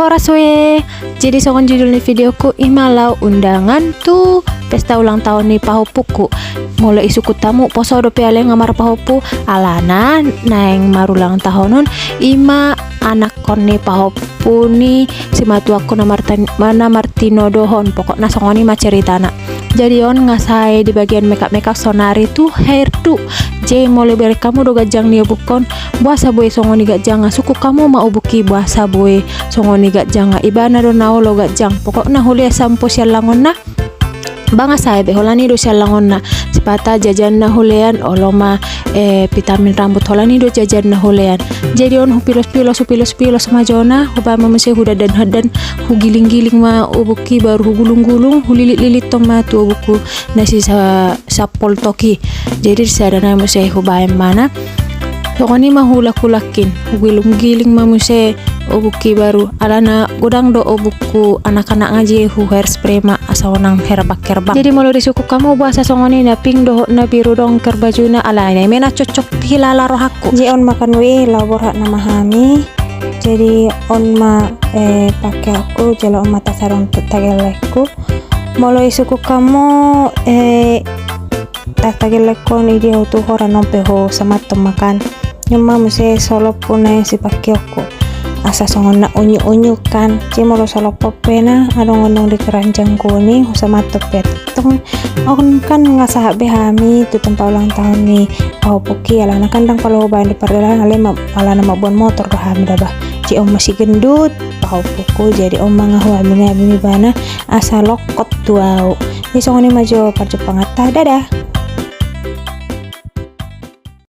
Horas we. Jadi songon judul nih videoku imalau undangan tuh pesta ulang tahun nih pahopuku. Mulai isuku tamu poso do piale ngamar pahopu alana naeng marulang tahunun ima anak kon nih pahopu nih si matuaku mana Martino dohon pokoknya songoni mah ceritana. Jadi on ngasai di bagian makeup sonari tuh hairdo. Jadi mulai beri kamu do gajang nih bukon buasa boy songoni gajang suku kamu mau buki buasa boy songoni gajang ibana do nao lo gajang pokoknya hulia sampo sialangon na banga saya holani do sialangon na sipata jajan na hulean oloma vitamin rambut holani do jajan na hulean. Jadi on hupilos majona hubama mese huda dan hadan hugiling-giling ma ubuki baru hugulung-gulung hulilit-lilit toma tu ubuku nasi sapol toki. Jadi sadana mese hubaem mana pokoknya mah hulak-hulakin hugilung-giling ma mese ubuki baru alana gudang do ubuku anak-anak ngaji hu hairspray ma asawanang herbak. Jadi mau disuku kamu bahasa songoni na pink do na biru dong kerbajuna alana mena cocok hilala rohaku. Jadi on makan we labor hak nama hami. Jadi on ma pakai aku jelo mata sarung tagelekku. Mau isuku kamu tagelekku ni dia tu hora nompe ho sama makan. Nyuma muse solo puna si pakai aku. Asa songon na unyu kan cimo lo solo popena adong di keranjang kuning sama tepet tong on kan ngasah behami tu tempat ulang tahun ni au poki alana kandang kalau bahan di perdalan ale alana mabon motor do hami dabah ci om masih gendut au poku jadi om mangahu amini bana asa lokot tuau ni songon ni majo parjo pangata dadah.